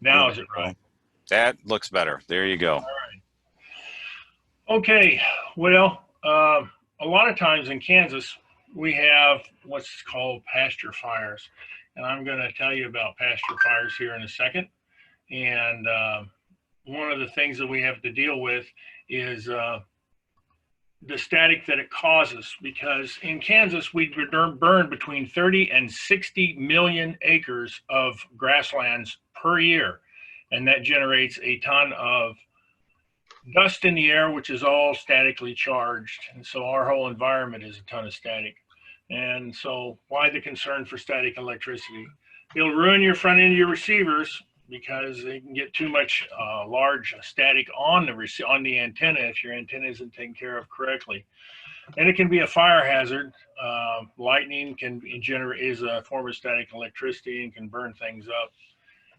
Now is it right? That looks better. There you go. All right. Okay. Well, a lot of times in Kansas, we have what's called pasture fires. And I'm going to tell you about pasture fires here in a second. And one of the things that we have to deal with is the static that it causes, because in Kansas, we burn between 30 and 60 million acres of grasslands per year. And that generates a ton of dust in the air, which is all statically charged. And so our whole environment is a ton of static. And so why the concern for static electricity? It'll ruin your front end of your receivers because they can get too much large static on the antenna if your antenna isn't taken care of correctly. And it can be a fire hazard. Lightning is a form of static electricity and can burn things up.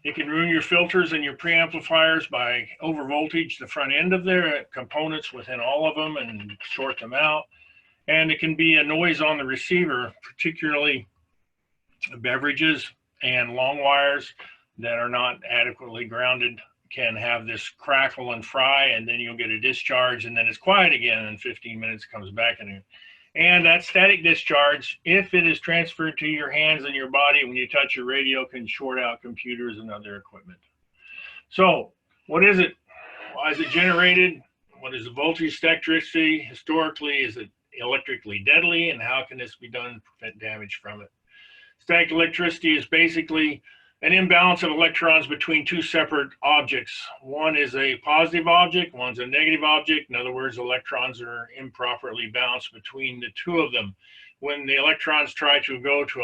It can ruin your filters and your preamplifiers by overvoltage the front end of their components within all of them and short them out. And it can be a noise on the receiver, particularly beverages and long wires that are not adequately grounded can have this crackle and fry, and then you'll get a discharge, and then it's quiet again, and in 15 minutes it comes back in. And that static discharge, if it is transferred to your hands and your body when you touch your radio, can short out computers and other equipment. So what is it? Why is it generated? What is the voltage electricity? Historically, is it electrically deadly? And how can this be done to prevent damage from it? Static electricity is basically an imbalance of electrons between two separate objects. One is a positive object, one's a negative object. In other words, electrons are improperly balanced between the two of them. When the electrons try to go to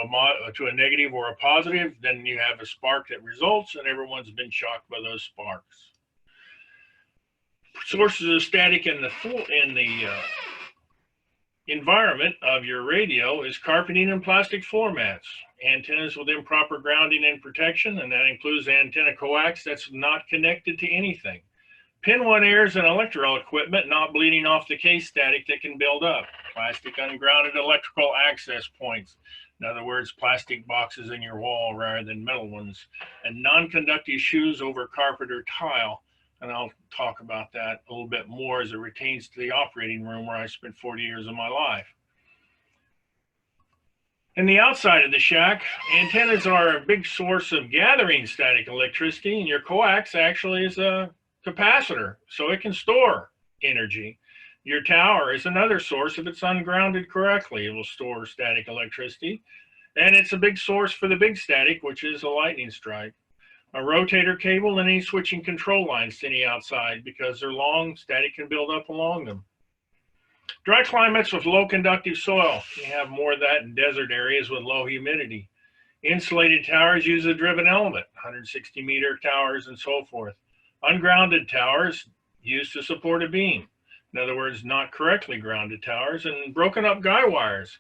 a negative or a positive, then you have a spark that results, and everyone's been shocked by those sparks. Sources of static in the environment of your radio is carpeting and plastic floor mats, antennas with improper grounding and protection, and that includes antenna coax that's not connected to anything. Pin 1 airs and electrical equipment not bleeding off the case static that can build up. Plastic ungrounded electrical access points. In other words, plastic boxes in your wall rather than metal ones. And non-conductive shoes over carpet or tile. And I'll talk about that a little bit more as it pertains to the operating room where I spent 40 years of my life. In the outside of the shack, antennas are a big source of gathering static electricity, and your coax actually is a capacitor, so it can store energy. Your tower is another source. If it's ungrounded correctly, it will store static electricity. And it's a big source for the big static, which is a lightning strike. A rotator cable and any switching control lines to any outside, because they're long, static can build up along them. Dry climates with low conductive soil. You have more of that in desert areas with low humidity. Insulated towers use a driven element, 160-meter towers and so forth. Ungrounded towers used to support a beam. In other words, not correctly grounded towers, and broken up guy wires.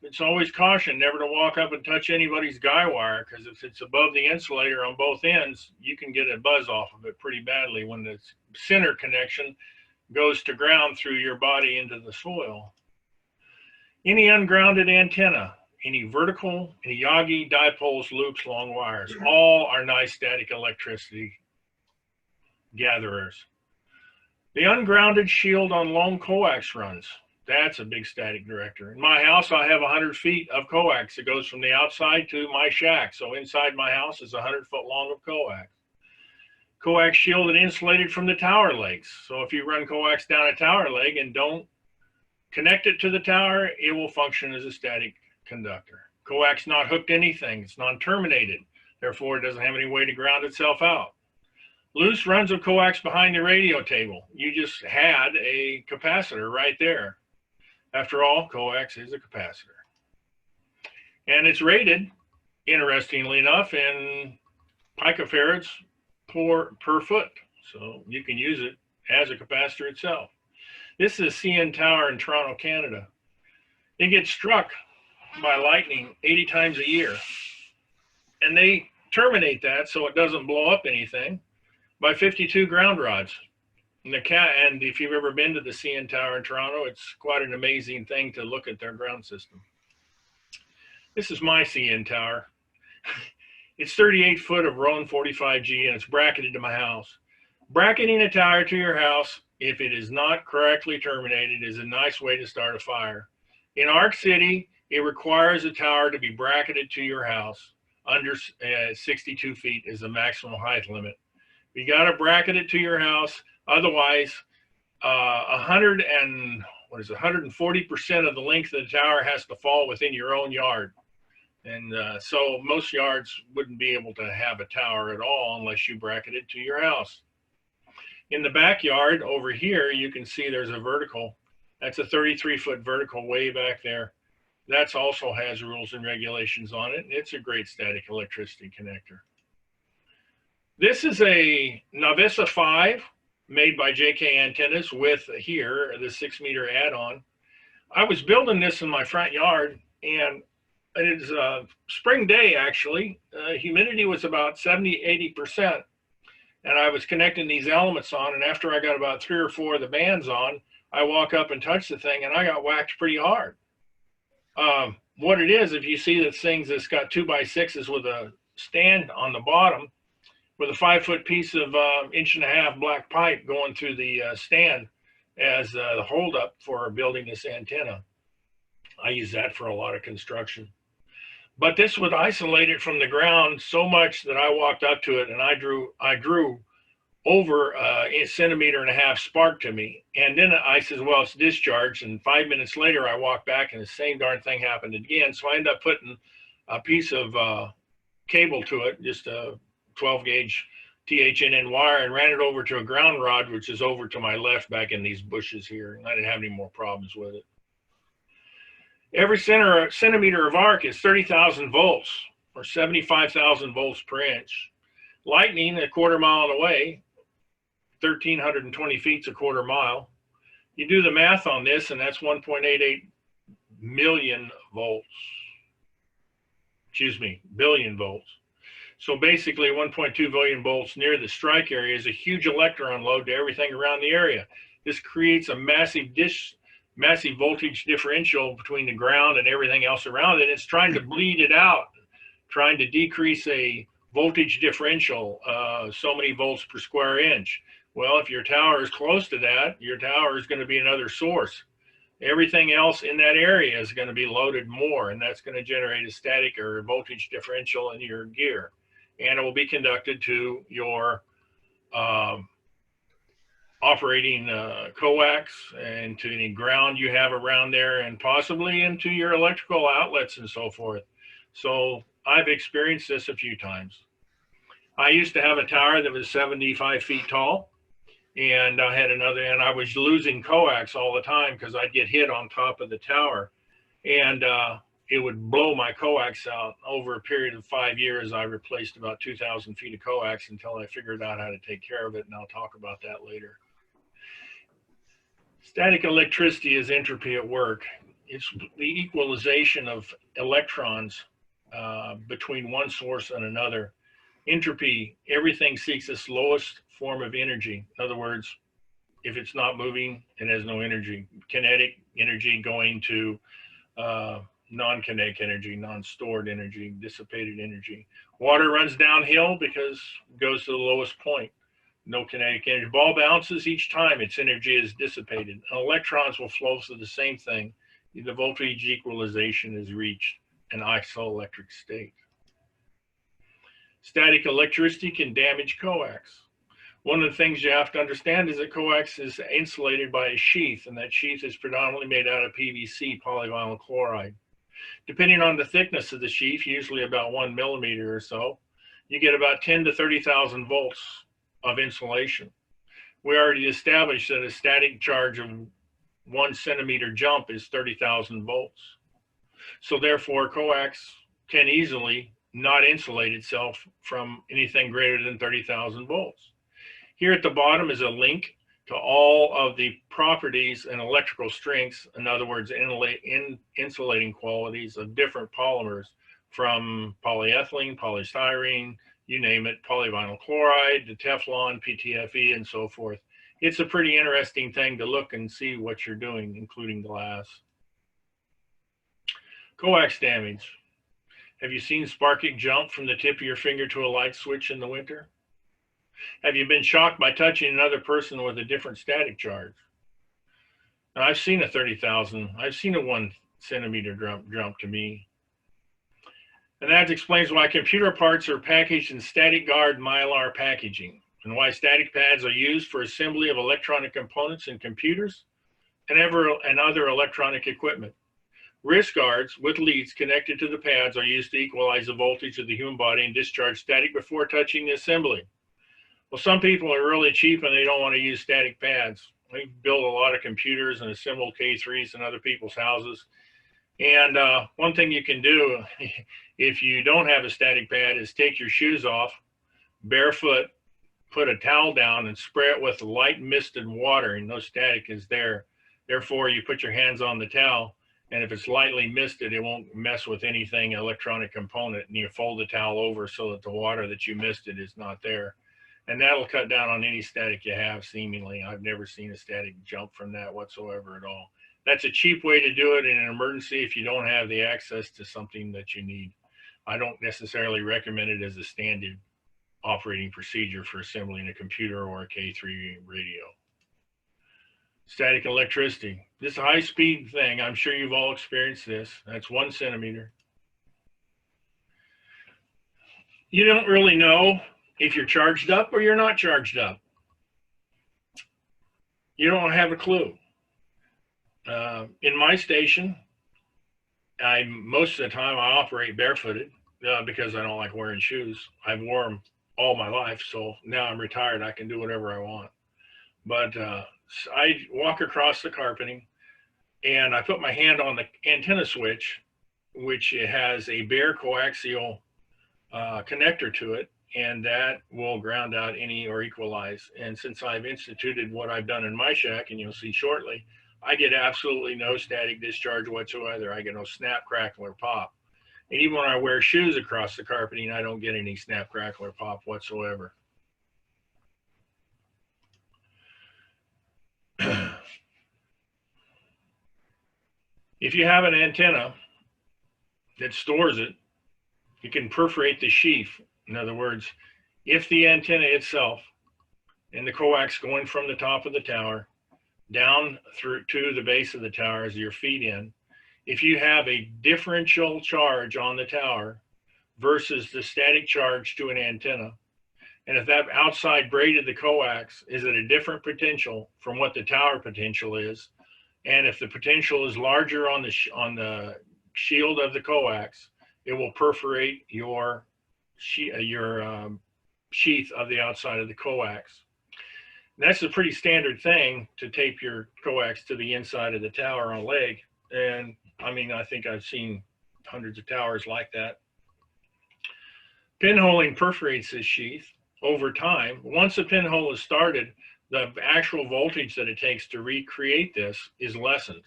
It's always caution never to walk up and touch anybody's guy wire, because if it's above the insulator on both ends, you can get a buzz off of it pretty badly when the center connection goes to ground through your body into the soil. Any ungrounded antenna, any vertical, any Yagi, dipoles, loops, long wires, all are nice static electricity gatherers. The ungrounded shield on long coax runs, that's a big static director. In my house, I have 100 feet of coax that goes from the outside to my shack. So inside my house is 100 foot long of coax. Coax shielded insulated from the tower legs. So if you run coax down a tower leg and don't connect it to the tower, it will function as a static conductor. Coax not hooked to anything, it's non-terminated. Therefore, it doesn't have any way to ground itself out. Loose runs of coax behind the radio table. You just had a capacitor right there. After all, coax is a capacitor. And it's rated, interestingly enough, in picofarads per foot. So you can use it as a capacitor itself. This is a CN tower in Toronto, Canada. It gets struck by lightning 80 times a year. And they terminate that so it doesn't blow up anything by 52 ground rods. And if you've ever been to the CN Tower in Toronto, it's quite an amazing thing to look at their ground system. This is my CN Tower. It's 38 foot of Rowan 45G and it's bracketed to my house. Bracketing a tower to your house, if it is not correctly terminated, is a nice way to start a fire. In Arc City, it requires a tower to be bracketed to your house. Under 62 feet is the maximum height limit. You got to bracket it to your house. Otherwise, 140% of the length of the tower has to fall within your own yard. And so most yards wouldn't be able to have a tower at all unless you bracket it to your house. In the backyard over here, you can see there's a vertical. That's a 33-foot vertical way back there. That's also has rules and regulations on it. It's a great static electricity connector. This is a Navissa 5 made by JK Antennas with here, the 6-meter add-on. I was building this in my front yard, and it is a spring day, actually. Humidity was about 70–80%. And I was connecting these elements on, and after I got about 3 or 4 of the bands on, I walk up and touch the thing, and I got whacked pretty hard. What it is, if you see this thing that's got 2x6s with a stand on the bottom, with a 5-foot piece of 1.5 inch black pipe going through the stand as the holdup for building this antenna. I use that for a lot of construction. But this would isolate it from the ground so much that I walked up to it and I drew over a 1.5 centimeter spark to me. And then I says, well, it's discharged. And 5 minutes later, I walked back and the same darn thing happened again. So I ended up putting a piece of cable to it, just a 12 gauge THNN wire, and ran it over to a ground rod, which is over to my left back in these bushes here. And I didn't have any more problems with it. Every centimeter of arc is 30,000 volts or 75,000 volts per inch. Lightning a 1/4 mile away, 1,320 feet, a 1/4 mile. You do the math on this, and that's 1.88 million volts. Excuse me, billion volts. So basically 1.2 billion volts near the strike area is a huge electron load to everything around the area. This creates a massive voltage differential between the ground and everything else around it. It's trying to bleed it out, trying to decrease a voltage differential, so many volts per square inch. Well, if your tower is close to that, your tower is going to be another source. Everything else in that area is going to be loaded more, and that's going to generate a static or a voltage differential in your gear. And it will be conducted to your operating coax and to any ground you have around there, and possibly into your electrical outlets and so forth. So I've experienced this a few times. I used to have a tower that was 75 feet tall, and I had another, and I was losing coax all the time because I'd get hit on top of the tower, and it would blow my coax out. Over a period of 5 years, I replaced about 2,000 feet of coax until I figured out how to take care of it, and I'll talk about that later. Static electricity is entropy at work. It's the equalization of electrons between one source and another. Entropy, everything seeks its lowest form of energy. In other words, if it's not moving, it has no energy. Kinetic energy going to non-kinetic energy, non-stored energy, dissipated energy. Water runs downhill because it goes to the lowest point. No kinetic energy. Ball bounces each time its energy is dissipated. And electrons will flow through the same thing. The voltage equalization is reached, an isoelectric state. Static electricity can damage coax. One of the things you have to understand is that coax is insulated by a sheath, and that sheath is predominantly made out of PVC, polyvinyl chloride. Depending on the thickness of the sheath, usually about 1 millimeter or so, you get about 10 to 30,000 volts of insulation. We already established that a static charge of 1 centimeter jump is 30,000 volts. So therefore, coax can easily not insulate itself from anything greater than 30,000 volts. Here at the bottom is a link to all of the properties and electrical strengths, in other words, insulating qualities of different polymers, from polyethylene, polystyrene, you name it, polyvinyl chloride, to Teflon, PTFE, and so forth. It's a pretty interesting thing to look and see what you're doing, including glass. Coax damage. Have you seen sparking jump from the tip of your finger to a light switch in the winter? Have you been shocked by touching another person with a different static charge? Now, I've seen a 30,000, I've seen a 1 centimeter jump to me. And that explains why computer parts are packaged in static guard mylar packaging, and why static pads are used for assembly of electronic components in computers and other electronic equipment. Wrist guards with leads connected to the pads are used to equalize the voltage of the human body and discharge static before touching the assembly. Well, some people are really cheap and they don't want to use static pads. They build a lot of computers and assemble K3s in other people's houses. And one thing you can do if you don't have a static pad is take your shoes off, barefoot, put a towel down and spray it with light misted water, and no static is there. Therefore, you put your hands on the towel, and if it's lightly misted, it won't mess with anything electronic component, and you fold the towel over so that the water that you misted is not there. And that'll cut down on any static you have, seemingly. I've never seen a static jump from that whatsoever at all. That's a cheap way to do it in an emergency if you don't have the access to something that you need. I don't necessarily recommend it as a standard operating procedure for assembling a computer or a K3 radio. Static electricity. This high-speed thing, I'm sure you've all experienced this. That's 1 centimeter. You don't really know if you're charged up or you're not charged up. You don't have a clue. In my station, most of the time I operate barefooted because I don't like wearing shoes. I've worn them all my life, so now I'm retired. I can do whatever I want. But I walk across the carpeting, and I put my hand on the antenna switch, which has a bare coaxial connector to it, and that will ground out any or equalize. And since I've instituted what I've done in my shack, and you'll see shortly, I get absolutely no static discharge whatsoever. I get no snap, crackle, or pop. And even when I wear shoes across the carpeting, I don't get any snap, crackle, or pop whatsoever. If you have an antenna that stores it, you can perforate the sheath. In other words, if the antenna itself and the coax going from the top of the tower down through to the base of the tower as your feed in, if you have a differential charge on the tower versus the static charge to an antenna, and if that outside braid of the coax is at a different potential from what the tower potential is, and if the potential is larger on the shield of the coax, it will perforate your sheath of the outside of the coax. And that's a pretty standard thing to tape your coax to the inside of the tower on a leg. And I mean, I think I've seen hundreds of towers like that. Pinholing perforates this sheath over time. Once a pinhole is started, the actual voltage that it takes to recreate this is lessened,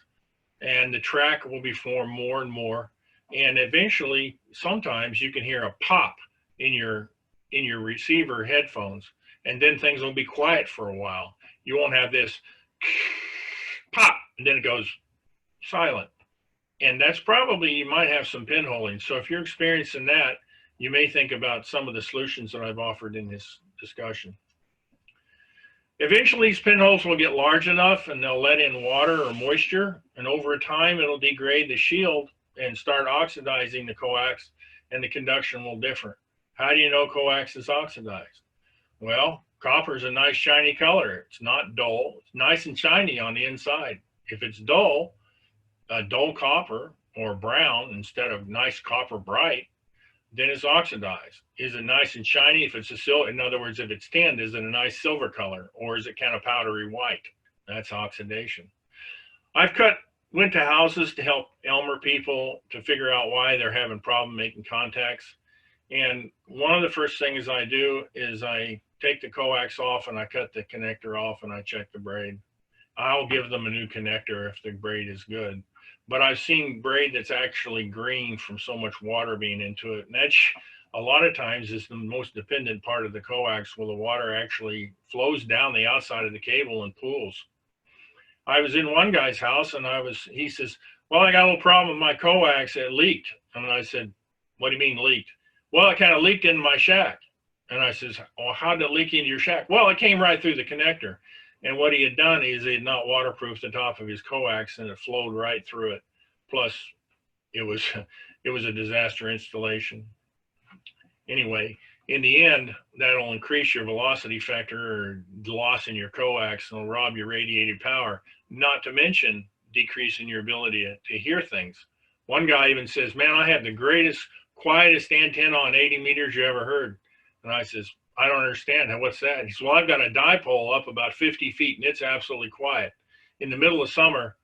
and the track will be formed more and more. And eventually, sometimes you can hear a pop in your receiver headphones, and then things will be quiet for a while. You won't have this pop, and then it goes silent. And that's probably, you might have some pinholing. So if you're experiencing that, you may think about some of the solutions that I've offered in this discussion. Eventually, these pinholes will get large enough and they'll let in water or moisture, and over time it'll degrade the shield and start oxidizing the coax, and the conduction will differ. How do you know coax is oxidized? Well, copper is a nice shiny color. It's not dull. It's nice and shiny on the inside. If it's dull, a dull copper or brown instead of nice copper bright, then it's oxidized. Is it nice and shiny? If it's a silver, in other words, if it's tinned, is it a nice silver color, or is it kind of powdery white? That's oxidation. Went to houses to help Elmer people to figure out why they're having problem making contacts. And one of the first things I do is I take the coax off and I cut the connector off and I check the braid. I'll give them a new connector if the braid is good. But I've seen braid that's actually green from so much water being into it. And that's a lot of times is the most dependent part of the coax, where the water actually flows down the outside of the cable and pools. I was in one guy's house and he says, well, I got a little problem with my coax, it leaked. And I said, What do you mean leaked? Well, it kind of leaked in my shack. And I says, well, how did it leak into your shack? Well, it came right through the connector. And what he had done is he had not waterproofed the top of his coax, and it flowed right through it. Plus, it was a disaster installation. Anyway, in the end, that'll increase your velocity factor or loss in your coax, and it'll rob your radiated power, not to mention decreasing your ability to hear things. One guy even says, man, I have the greatest, quietest antenna on 80 meters you ever heard. And I says, I don't understand. What's that? He says, well, I've got a dipole up about 50 feet and it's absolutely quiet. In the middle of summer,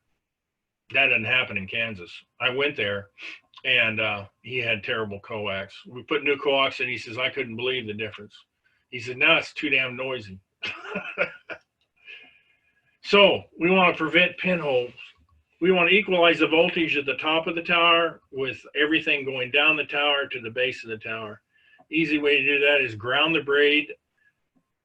that doesn't happen in Kansas. I went there and he had terrible coax. We put new coax in. He says, I couldn't believe the difference. He said, no, it's too damn noisy. So we want to prevent pinholes. We want to equalize the voltage at the top of the tower with everything going down the tower to the base of the tower. Easy way to do that is ground the braid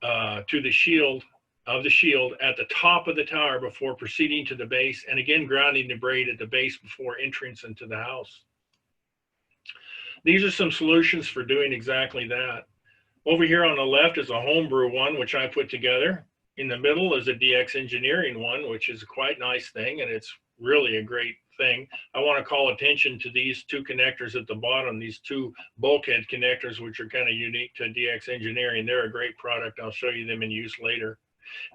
to the shield at the top of the tower before proceeding to the base, and again grounding the braid at the base before entrance into the house. These are some solutions for doing exactly that. Over here on the left is a homebrew one, which I put together. In the middle is a DX Engineering one, which is a quite nice thing, and it's really a great thing. I want to call attention to these two connectors at the bottom, these two bulkhead connectors, which are kind of unique to DX Engineering. They're a great product. I'll show you them in use later.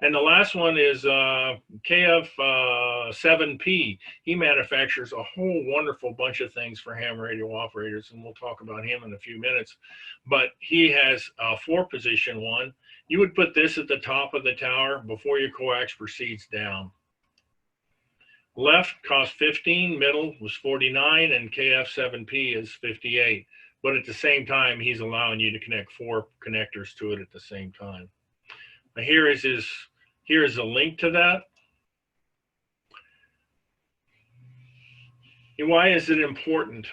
And the last one is KF7P. He manufactures a whole wonderful bunch of things for ham radio operators, and we'll talk about him in a few minutes. But he has a 4-position one. You would put this at the top of the tower before your coax proceeds down. Left cost 15, middle was 49, and KF7P is 58. But at the same time, he's allowing you to connect 4 connectors to it at the same time. Now here is a link to that. And why is it important?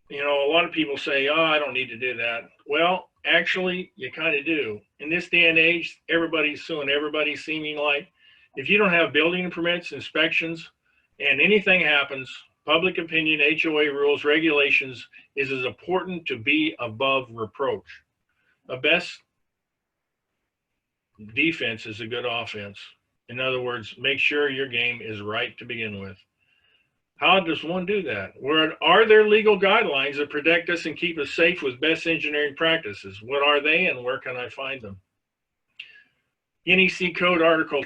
You know, a lot of people say, oh, I don't need to do that. Well, actually, you kind of do. In this day and age, everybody's suing everybody, seeming like. If you don't have building permits, inspections, and anything happens, public opinion, HOA rules, regulations is as important to be above reproach. The best defense is a good offense. In other words, make sure your game is right to begin with. How does one do that? Are there legal guidelines that protect us and keep us safe with best engineering practices? What are they and where can I find them? NEC Code Article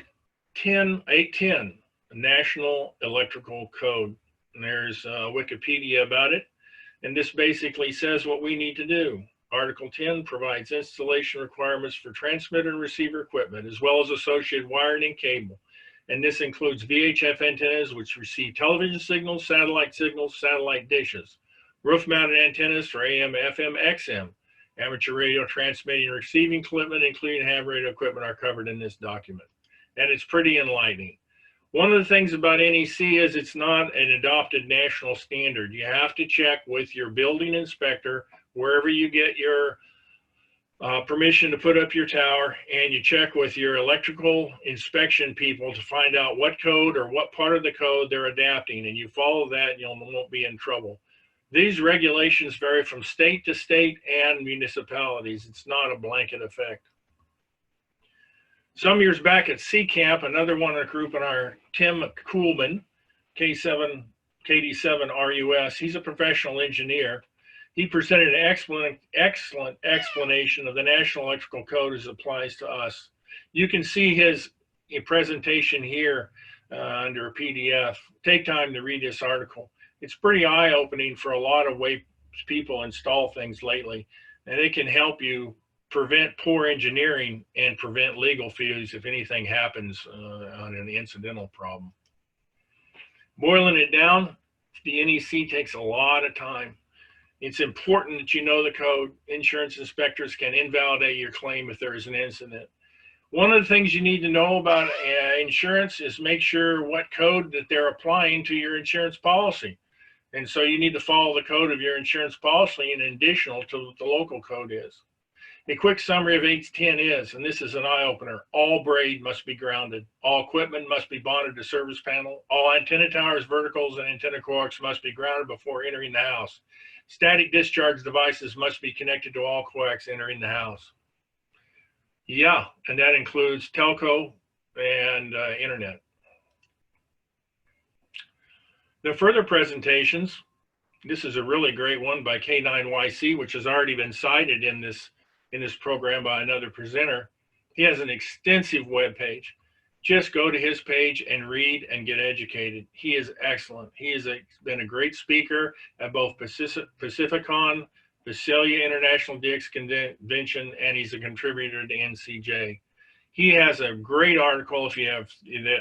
810, National Electrical Code. And there's Wikipedia about it. And this basically says what we need to do. Article 10 provides installation requirements for transmitter and receiver equipment, as well as associated wiring and cable. And this includes VHF antennas, which receive television signals, satellite dishes, roof-mounted antennas for AM, FM, XM. Amateur radio transmitting and receiving equipment, including ham radio equipment, are covered in this document. And it's pretty enlightening. One of the things about NEC is it's not an adopted national standard. You have to check with your building inspector wherever you get your permission to put up your tower, and you check with your electrical inspection people to find out what code or what part of the code they're adapting, and you follow that and you won't be in trouble. These regulations vary from state to state and municipalities. It's not a blanket effect. Some years back at C-Camp, another one in a group in our Tim Kuhlman, KD7 RUS, he's a professional engineer. He presented an excellent explanation of the National Electrical Code as it applies to us. You can see his presentation here under a PDF. Take time to read this article. It's pretty eye-opening for a lot of ways people install things lately, and it can help you prevent poor engineering and prevent legal fees if anything happens on an incidental problem. Boiling it down, the NEC takes a lot of time. It's important that you know the code. Insurance inspectors can invalidate your claim if there is an incident. One of the things you need to know about insurance is make sure what code that they're applying to your insurance policy. And so you need to follow the code of your insurance policy in addition to what the local code is. A quick summary of 810 is, and this is an eye-opener, all braid must be grounded. All equipment must be bonded to service panel. All antenna towers, verticals, and antenna coax must be grounded before entering the house. Static discharge devices must be connected to all coax entering the house. Yeah, and that includes telco and internet. The further presentations, this is a really great one by K9YC, which has already been cited in this program by another presenter. He has an extensive web page. Just go to his page and read and get educated. He is excellent. He has been a great speaker at both Pacificon, Visalia International DX Convention, and he's a contributor to NCJ. He has a great article. If you have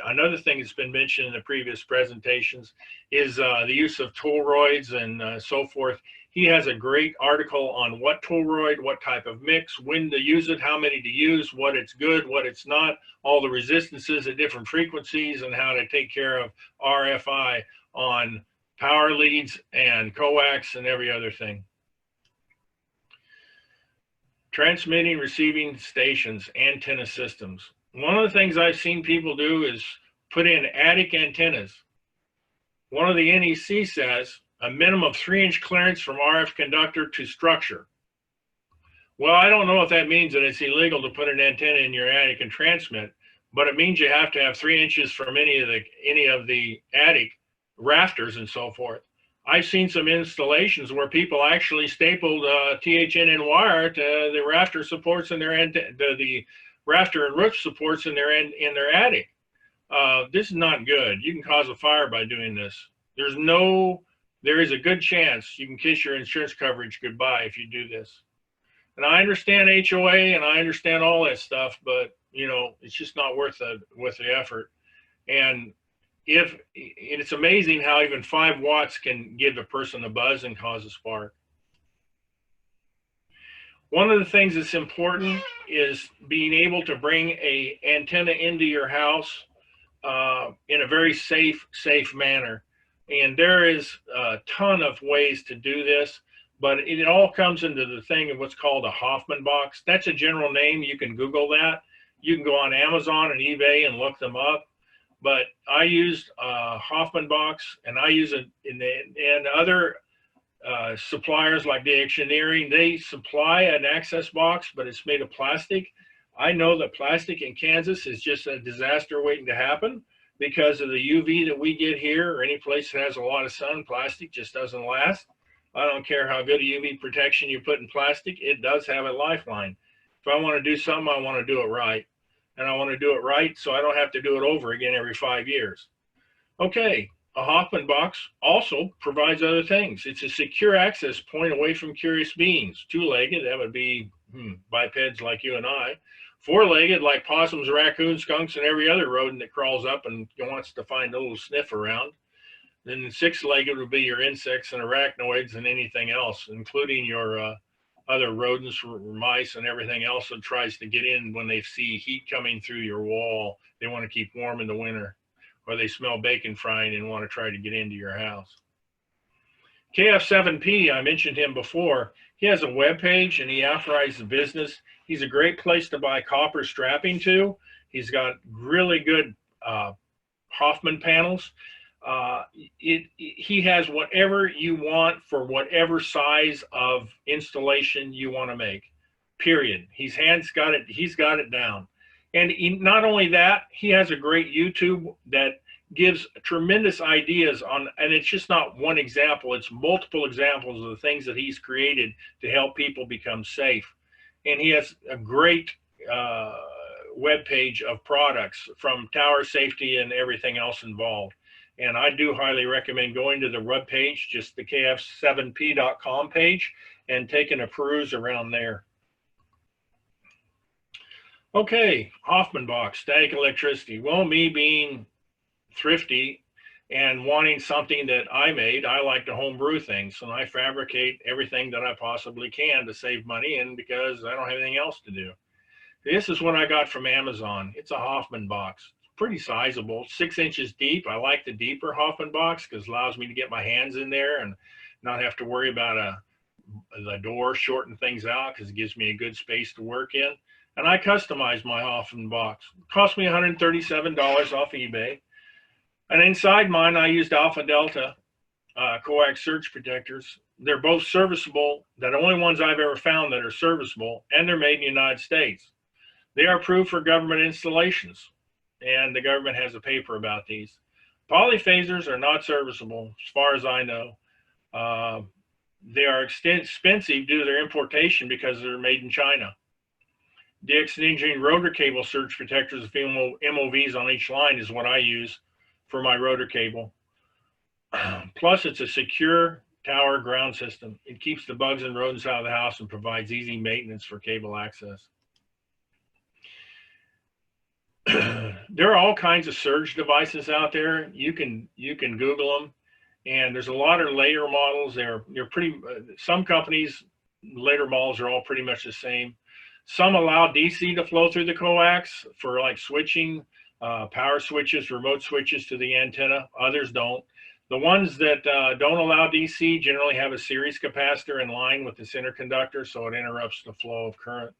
another thing that's been mentioned in the previous presentations is the use of toroids and so forth. He has a great article on what toroid, what type of mix, when to use it, how many to use, what it's good, what it's not, all the resistances at different frequencies, and how to take care of RFI on power leads and coax and every other thing. Transmitting, receiving stations, antenna systems. One of the things I've seen people do is put in attic antennas. One of the NEC says a minimum of 3-inch clearance from RF conductor to structure. Well, I don't know if that means that it's illegal to put an antenna in your attic and transmit, but it means you have to have 3 inches from any of the attic rafters and so forth. I've seen some installations where people actually stapled THNN wire to the rafter supports in their the rafter and roof supports in their attic. This is not good. You can cause a fire by doing this. There is a good chance you can kiss your insurance coverage goodbye if you do this. And I understand HOA and I understand all that stuff, but you know, it's just not worth the effort. And it's amazing how even 5 watts can give a person a buzz and cause a spark. One of the things that's important is being able to bring an antenna into your house in a very safe manner. And there is a ton of ways to do this, but it all comes into the thing of what's called a Hoffman Box. That's a general name. You can Google that. You can go on Amazon and eBay and look them up. But I used Hoffman Box, and I use it and other suppliers like the Engineering. They supply an access box, but it's made of plastic. I know that plastic in Kansas is just a disaster waiting to happen because of the UV that we get here, or any place that has a lot of sun. Plastic just doesn't last. I don't care how good a UV protection you put in plastic, it does have a lifeline. If I want to do something, I want to do it right. And I want to do it right so I don't have to do it over again every 5 years. Okay, a Hoffman Box also provides other things. It's a secure access point away from curious beings. 2-legged, that would be bipeds like you and I. 4-legged, like possums, raccoons, skunks, and every other rodent that crawls up and wants to find a little sniff around. Then 6-legged would be your insects and arachnoids and anything else, including your other rodents, mice, and everything else that tries to get in when they see heat coming through your wall. They want to keep warm in the winter, or they smell bacon frying and want to try to get into your house. KF7P, I mentioned him before. He has a web page and he authorizes the business. He's a great place to buy copper strapping to. He's got really good Hoffman panels. He has whatever you want for whatever size of installation you want to make, period. He's got it down. And not only that, he has a great YouTube that gives tremendous ideas on, and it's just not one example, it's multiple examples of the things that he's created to help people become safe. And he has a great web page of products from tower safety and everything else involved. And I do highly recommend going to the web page, just the kf7p.com page, and taking a peruse around there. Okay, Hoffman Box, static electricity. Well, me being thrifty and wanting something that I made, I like to homebrew things. And I fabricate everything that I possibly can to save money, and because I don't have anything else to do. This is what I got from Amazon. It's a Hoffman Box. Pretty sizable, 6 inches deep. I like the deeper Hoffman Box because it allows me to get my hands in there and not have to worry about the door shorting things out, because it gives me a good space to work in. And I customized my Hoffman Box. It cost me $137 off eBay. And inside mine, I used Alpha Delta coax surge protectors. They're both serviceable. They're the only ones I've ever found that are serviceable, and they're made in the United States. They are approved for government installations, and the government has a paper about these. PolyPhasers are not serviceable, as far as I know. They are expensive due to their importation because they're made in China. DX Engineering rotor cable surge protectors with MOVs on each line is what I use for my rotor cable. Plus, it's a secure tower ground system. It keeps the bugs and rodents out of the house and provides easy maintenance for cable access. There are all kinds of surge devices out there. You can Google them, and there's a lot of later models. They're pretty. Some companies' later models are all pretty much the same. Some allow DC to flow through the coax for like switching, power switches, remote switches to the antenna. Others don't. The ones that don't allow DC generally have a series capacitor in line with this interconductor, so it interrupts the flow of current.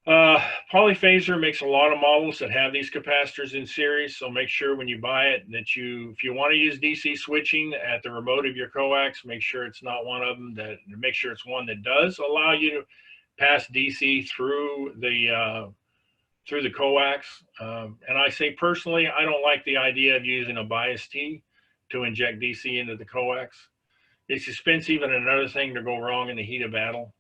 PolyPhaser makes a lot of models that have these capacitors in series, so make sure when you buy it that if you want to use DC switching at the remote of your coax, make sure it's not one of them. Make sure it's one that does allow you to pass DC through the coax. And I say personally, I don't like the idea of using a bias T to inject DC into the coax. It's expensive and another thing to go wrong in the heat of battle.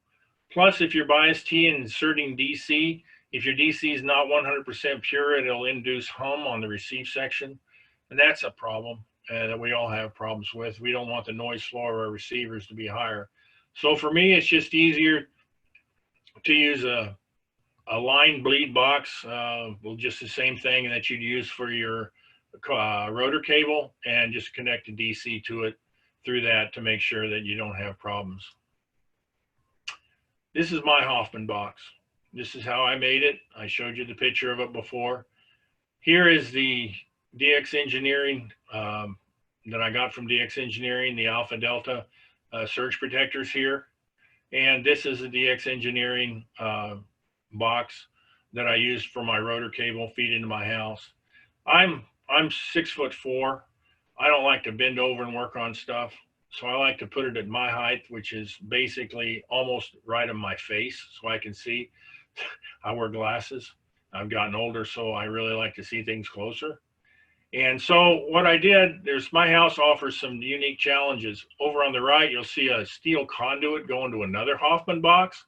Plus, if you're bias T and inserting DC, if your DC is not 100% pure, it'll induce hum on the receive section. And that's a problem that we all have problems with. We don't want the noise floor of our receivers to be higher. So for me, it's just easier to use a line bleed box, just the same thing that you'd use for your rotor cable, and just connect a DC to it through that to make sure that you don't have problems. This is my Hoffman box. This is how I made it. I showed you the picture of it before. Here is the DX Engineering that I got from DX Engineering, the Alpha Delta surge protectors here. And this is the DX Engineering box that I used for my rotor cable feed into my house. I'm 6'4". I don't like to bend over and work on stuff. So I like to put it at my height, which is basically almost right on my face so I can see. I wear glasses. I've gotten older, so I really like to see things closer. And so what I did, my house offers some unique challenges. Over on the right, you'll see a steel conduit going to another Hoffman box.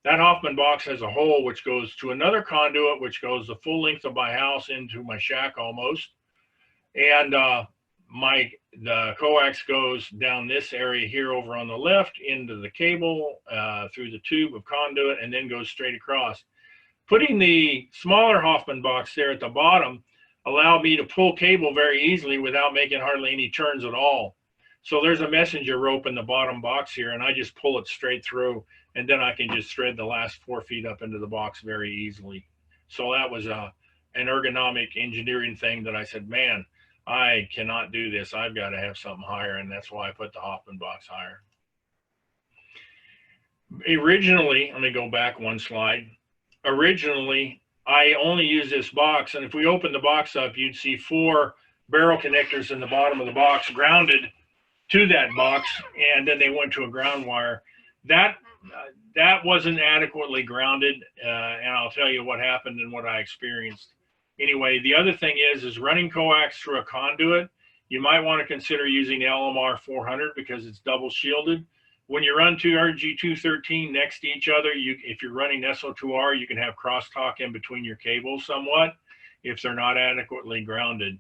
That Hoffman box has a hole which goes to another conduit, which goes the full length of my house into my shack almost. And the coax goes down this area here over on the left into the cable through the tube of conduit, and then goes straight across. Putting the smaller Hoffman box there at the bottom allowed me to pull cable very easily without making hardly any turns at all. So there's a messenger rope in the bottom box here, and I just pull it straight through, and then I can just thread the last 4 feet up into the box very easily. So that was an ergonomic engineering thing that I said, man, I cannot do this. I've got to have something higher, and that's why I put the Hoffman box higher. Originally, let me go back one slide. Originally, I only used this box, and if we open the box up, you'd see 4 barrel connectors in the bottom of the box grounded to that box, and then they went to a ground wire. That wasn't adequately grounded, and I'll tell you what happened and what I experienced. Anyway, the other thing is running coax through a conduit. You might want to consider using LMR 400 because it's double shielded. When you run 2 RG213 next to each other, if you're running SO2R, you can have crosstalk in between your cables somewhat if they're not adequately grounded.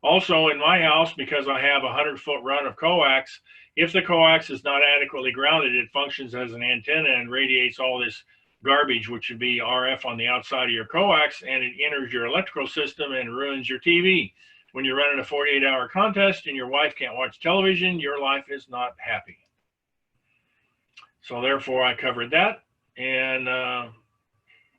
Also, in my house, because I have a 100-foot run of coax, if the coax is not adequately grounded, it functions as an antenna and radiates all this garbage, which would be RF on the outside of your coax, and it enters your electrical system and ruins your TV. When you're running a 48-hour contest and your wife can't watch television, your life is not happy. So therefore, I covered that. And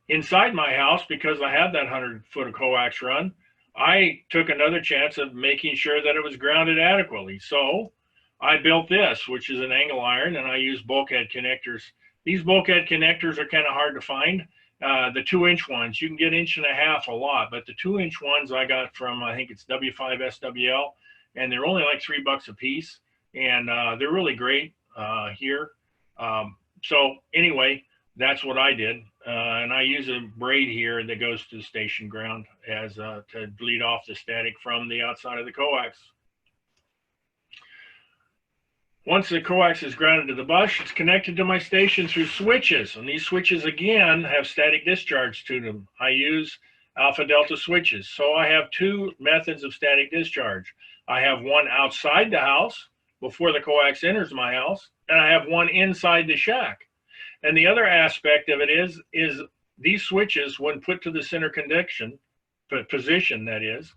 inside my house, because I had that 100-foot of coax run, I took another chance of making sure that it was grounded adequately. So I built this, which is an angle iron, and I use bulkhead connectors. These bulkhead connectors are kind of hard to find. The 2-inch ones, you can get 1.5 inches a lot, but the 2-inch ones I got from, I think it's W5SWL, and they're only like $3 a piece, and they're really great here. So anyway, that's what I did, and I use a braid here that goes to the station ground as to bleed off the static from the outside of the coax. Once the coax is grounded to the bus, it's connected to my station through switches, and these switches again have static discharge to them. I use alpha delta switches, so I have two methods of static discharge. I have one outside the house before the coax enters my house, and I have one inside the shack. And the other aspect of it is these switches, when put to the center conduction position, that is,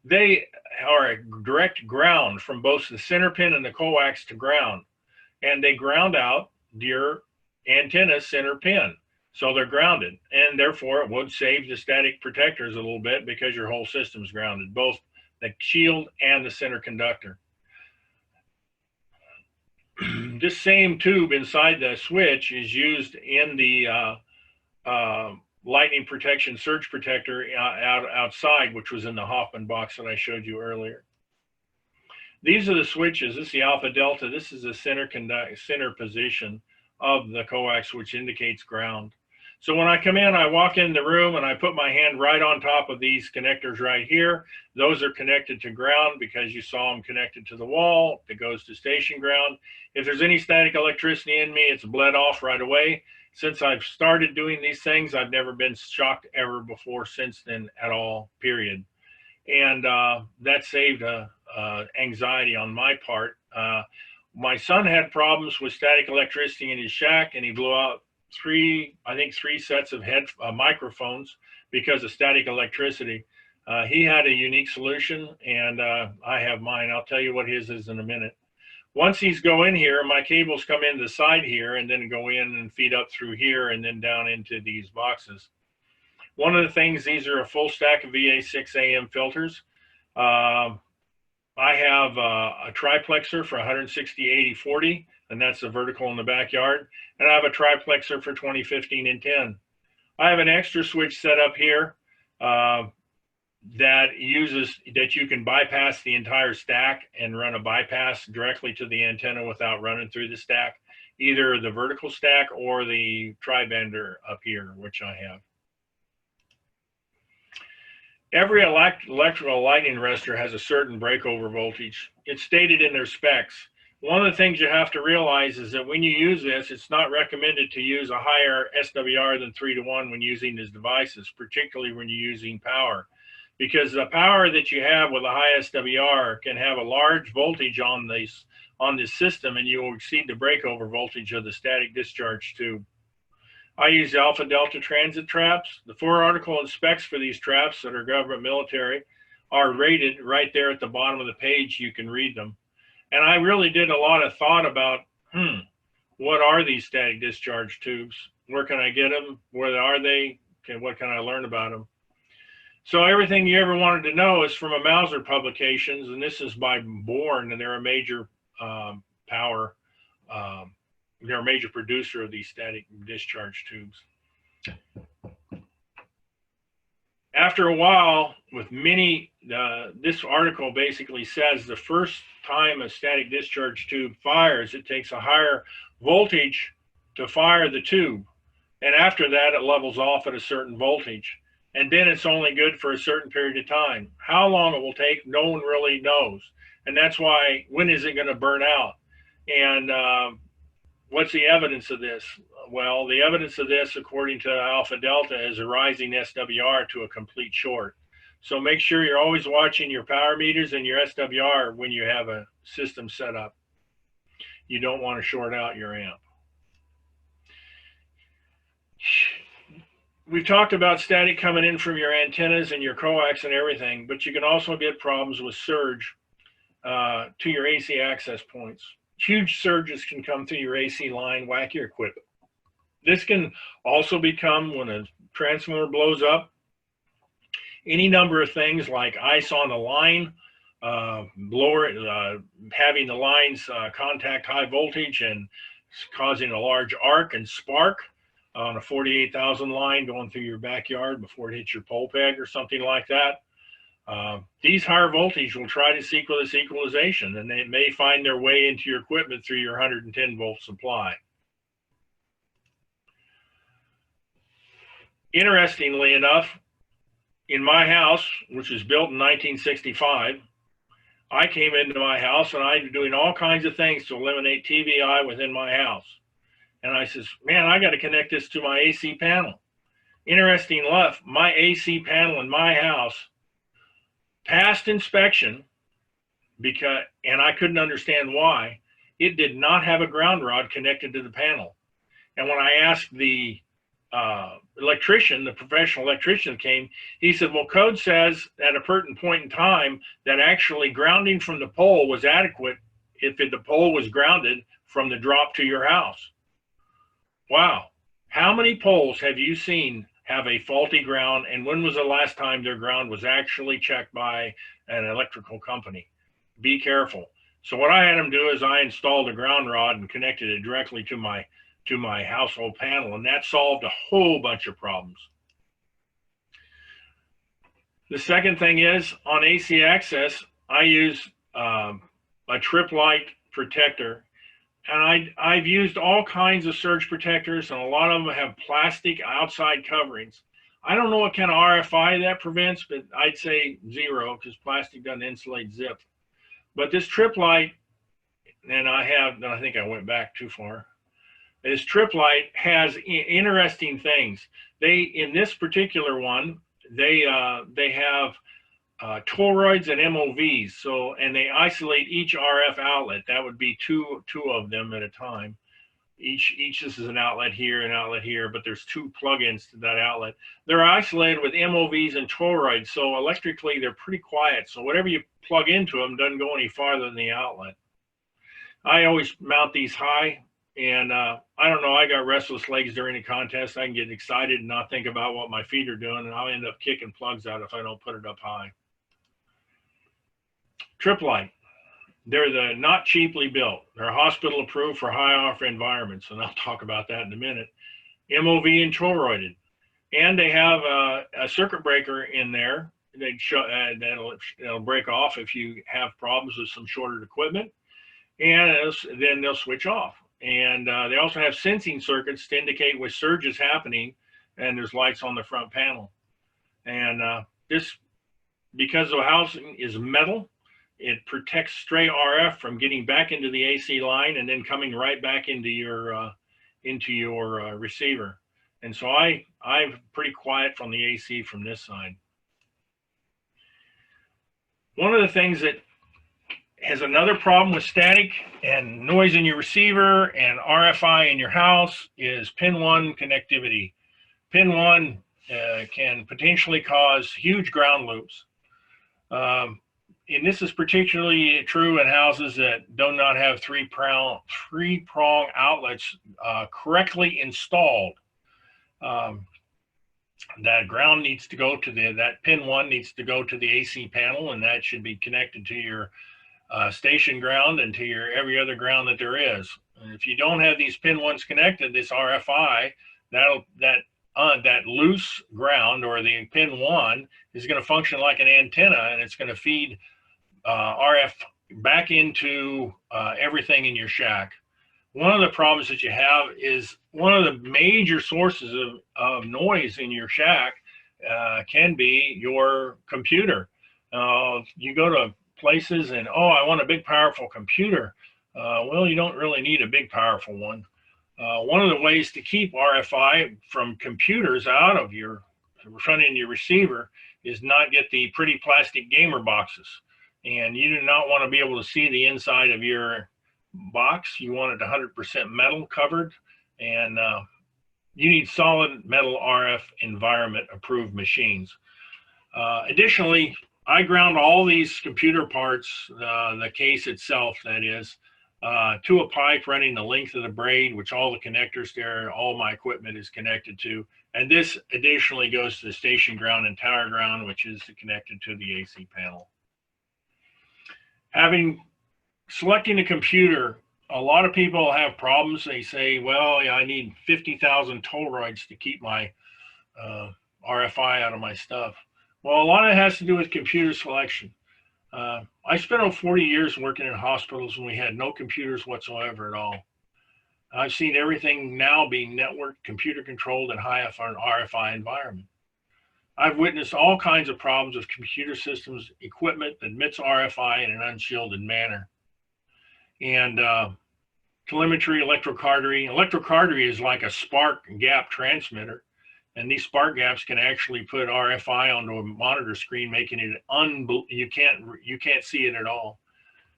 they are a direct ground from both the center pin and the coax to ground, and they ground out your antenna center pin. So they're grounded, and therefore it would save the static protectors a little bit because your whole system's grounded, both the shield and the center conductor. This same tube inside the switch is used in the lightning protection surge protector outside, which was in the Hoffman box that I showed you earlier. These are the switches. This is the alpha delta. This is the center position of the coax, which indicates ground. So when I come in, I walk in the room and I put my hand right on top of these connectors right here. Those are connected to ground because you saw them connected to the wall that goes to station ground. If there's any static electricity in me, it's bled off right away. Since I've started doing these things, I've never been shocked ever before since then at all, period. And that saved anxiety on my part. My son had problems with static electricity in his shack, and he blew out three sets of microphones because of static electricity. He had a unique solution, and I have mine. I'll tell you what his is in a minute. Once these go in here, my cables come in the side here and then go in and feed up through here and then down into these boxes. One of the things, these are a full stack of VA6AM filters. I have a triplexer for 160/80/40, and that's the vertical in the backyard. And I have a triplexer for 20/15/10. I have an extra switch set up here that you can bypass the entire stack and run a bypass directly to the antenna without running through the stack, either the vertical stack or the tri-bender up here, which I have. Every electrical lightning arrestor has a certain breakover voltage. It's stated in their specs. One of the things you have to realize is that when you use this, it's not recommended to use a higher SWR than 3:1 when using these devices, particularly when you're using power, because the power that you have with a high SWR can have a large voltage on this system, and you will exceed the breakover voltage of the static discharge tube. I use alpha delta transit traps. The 4 article and specs for these traps that are government military are rated right there at the bottom of the page. You can read them. And I really did a lot of thought about, what are these static discharge tubes? Where can I get them? Where are they? What can I learn about them? So everything you ever wanted to know is from a Mauser Publications, and this is by Born, and they're a major they're a major producer of these static discharge tubes. After a while, with many, this article basically says the first time a static discharge tube fires, it takes a higher voltage to fire the tube. And after that, it levels off at a certain voltage. And then it's only good for a certain period of time. How long it will take, no one really knows. And that's why, when is it going to burn out? And what's the evidence of this? Well, the evidence of this, according to Alpha Delta, is a rising SWR to a complete short. So make sure you're always watching your power meters and your SWR when you have a system set up. You don't want to short out your amp. We've talked about static coming in from your antennas and your coax and everything, but you can also get problems with surge to your AC access points. Huge surges can come through your AC line, whack your equipment. This can also become when a transformer blows up. Any number of things like ice on the line, having the lines contact high voltage and causing a large arc and spark on a 48,000 line going through your backyard before it hits your pole peg or something like that. These higher voltage will try to seek with this equalization, and they may find their way into your equipment through your 110 volt supply. Interestingly enough, in my house, which was built in 1965, I came into my house and I'm doing all kinds of things to eliminate TVI within my house. And I says, man, I got to connect this to my AC panel. Interesting enough, my AC panel in my house passed inspection and I couldn't understand why. It did not have a ground rod connected to the panel. And when I asked the electrician, the professional electrician came, he said, well, code says at a certain point in time that actually grounding from the pole was adequate if the pole was grounded from the drop to your house. Wow. How many poles have you seen have a faulty ground, and when was the last time their ground was actually checked by an electrical company? Be careful. So what I had them do is I installed a ground rod and connected it directly to my household panel, and that solved a whole bunch of problems. The second thing is on AC access, I use a trip light protector, and I've used all kinds of surge protectors, and a lot of them have plastic outside coverings. I don't know what kind of RFI that prevents, but I'd say 0 because plastic doesn't insulate zip. But this trip light, and I think I went back too far. This trip light has interesting things. In this particular one, they have toroids and MOVs. So, and they isolate each RF outlet. That would be two of them at a time. Each this is an outlet here, but there's 2 plugins to that outlet. They're isolated with MOVs and toroids. So electrically, they're pretty quiet. So whatever you plug into them doesn't go any farther than the outlet. I always mount these high. And I don't know, I got restless legs during the contest. I can get excited and not think about what my feet are doing, and I'll end up kicking plugs out if I don't put it up high. Trip light. They're not cheaply built. They're hospital approved for high off environments, and I'll talk about that in a minute. MOV and toroided. And they have a circuit breaker in there. That'll break off if you have problems with some shorted equipment, and then they'll switch off. And they also have sensing circuits to indicate which surge is happening, and there's lights on the front panel. And this, because the housing is metal, it protects stray RF from getting back into the AC line and then coming right back into your receiver. And so I'm pretty quiet from the AC from this side. One of the things that has another problem with static and noise in your receiver and RFI in your house is pin 1 connectivity. Pin 1 can potentially cause huge ground loops. And this is particularly true in houses that do not have three-prong outlets correctly installed. That ground needs to go to that pin 1 needs to go to the AC panel, and that should be connected to your station ground and to your every other ground that there is. And if you don't have these pin 1s connected, this RFI, that loose ground or the pin 1 is going to function like an antenna, and it's going to feed RF back into everything in your shack. One of the problems that you have is one of the major sources of noise in your shack can be your computer. You go to places and, oh, I want a big powerful computer. Well, you don't really need a big powerful one. One of the ways to keep RFI from computers out of your front end of your receiver is not get the pretty plastic gamer boxes. And you do not want to be able to see the inside of your box. You want it 100% metal covered, and you need solid metal RF environment approved machines. Additionally, I ground all these computer parts, the case itself, that is, to a pipe running the length of the braid, which all the connectors there, all my equipment is connected to. And this additionally goes to the station ground and tower ground, which is connected to the AC panel. Selecting a computer, a lot of people have problems. They say, well, I need 50,000 toroids to keep my RFI out of my stuff. Well, a lot of it has to do with computer selection. I spent over 40 years working in hospitals when we had no computers whatsoever at all. I've seen everything now being networked, computer controlled, and high RFI environment. I've witnessed all kinds of problems with computer systems, equipment that emits RFI in an unshielded manner. And telemetry, electrocardiometry. Electrocardiometry is like a spark gap transmitter. And these spark gaps can actually put RFI onto a monitor screen, making it you can't see it at all.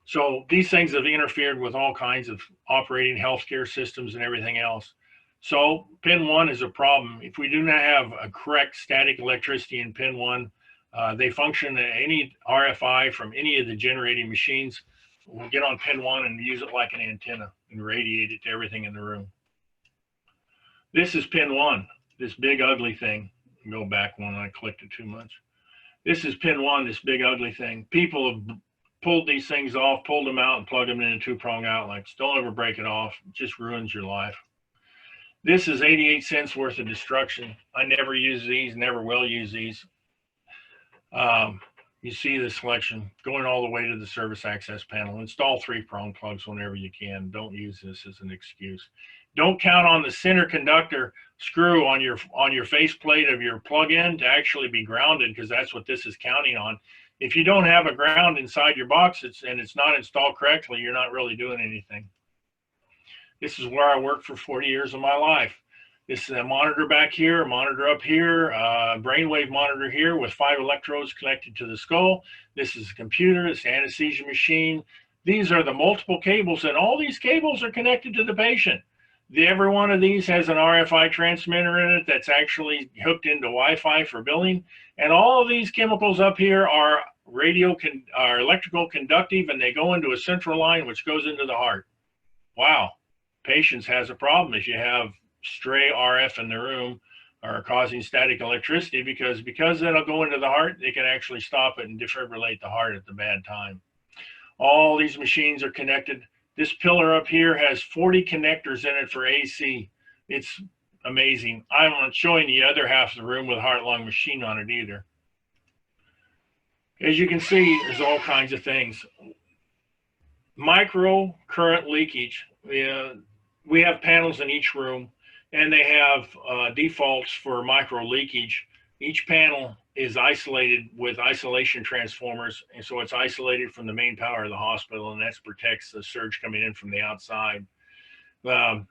So these things have interfered with all kinds of operating healthcare systems and everything else. So pin 1 is a problem. If we do not have a correct static electricity in pin 1, they function any RFI from any of the generating machines will get on pin 1 and use it like an antenna and radiate it to everything in the room. This is pin 1. This big ugly thing. Go back one, I clicked it too much. This is pin 1, this big ugly thing. People have pulled these things off, pulled them out, and plugged them into 2-prong outlets. Don't ever break it off. It just ruins your life. This is 88 cents worth of destruction. I never use these, never will use these. You see the selection going all the way to the service access panel. Install 3-prong plugs whenever you can. Don't use this as an excuse. Don't count on the center conductor screw on your faceplate of your plug-in to actually be grounded, because that's what this is counting on. If you don't have a ground inside your box and it's not installed correctly, you're not really doing anything. This is where I worked for 40 years of my life. This is a monitor back here, a monitor up here, a brainwave monitor here with 5 electrodes connected to the skull. This is a computer, it's an anesthesia machine. These are the multiple cables, and all these cables are connected to the patient. Every one of these has an RFI transmitter in it that's actually hooked into Wi-Fi for billing. And all of these chemicals up here are electrical conductive, and they go into a central line which goes into the heart. Wow, patients has a problem if you have stray RF in the room or causing static electricity, because it'll go into the heart, they can actually stop it and defibrillate the heart at the bad time. All these machines are connected. This pillar up here has 40 connectors in it for AC. It's amazing. I'm not showing the other half of the room with heart-lung machine on it either. As you can see, there's all kinds of things. Micro current leakage. We have panels in each room, and they have defaults for micro leakage. Each panel is isolated with isolation transformers, and so it's isolated from the main power of the hospital, and that protects the surge coming in from the outside. When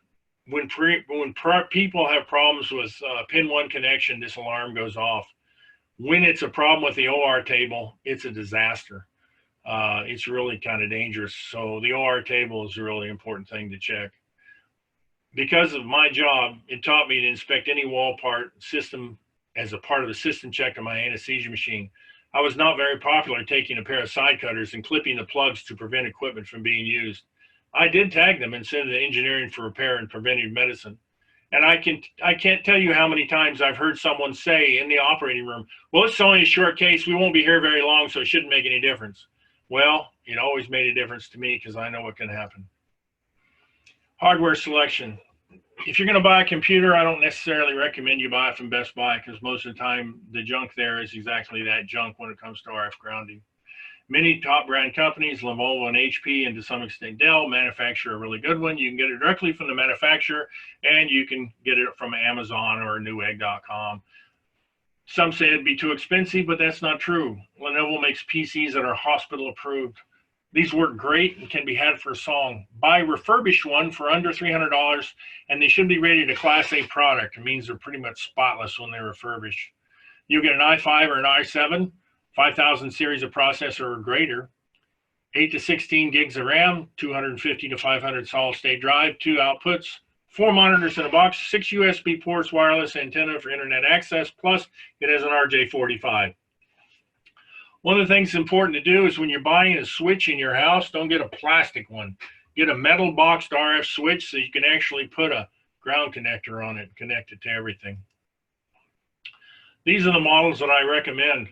people have problems with pin 1 connection, this alarm goes off. When it's a problem with the OR table, it's a disaster. It's really kind of dangerous. So the OR table is a really important thing to check. Because of my job, it taught me to inspect any wall part system as a part of the system check on my anesthesia machine. I was not very popular taking a pair of side cutters and clipping the plugs to prevent equipment from being used. I did tag them and send it to engineering for repair and preventive medicine. And I can't tell you how many times I've heard someone say in the operating room, well, it's only a short case, we won't be here very long, so it shouldn't make any difference. Well, it always made a difference to me because I know what can happen. Hardware selection. If you're going to buy a computer, I don't necessarily recommend you buy it from Best Buy, because most of the time the junk there is exactly that junk when it comes to RF grounding. Many top brand companies, Lenovo and HP, and to some extent Dell, manufacture a really good one. You can get it directly from the manufacturer, and you can get it from Amazon or Newegg.com. Some say it'd be too expensive, but that's not true. Lenovo makes PCs that are hospital approved. These work great and can be had for a song. Buy a refurbished one for under $300, and they should be rated a Class A product. It means they're pretty much spotless when they're refurbished. You'll get an i5 or an i7, 5000 series of processor or greater, 8 to 16 gigs of RAM, 250 to 500 solid state drive, 2 outputs, 4 monitors in a box, 6 USB ports, wireless antenna for internet access, plus it has an RJ45. One of the things that's important to do is when you're buying a switch in your house, don't get a plastic one. Get a metal boxed RF switch so you can actually put a ground connector on it and connect it to everything. These are the models that I recommend.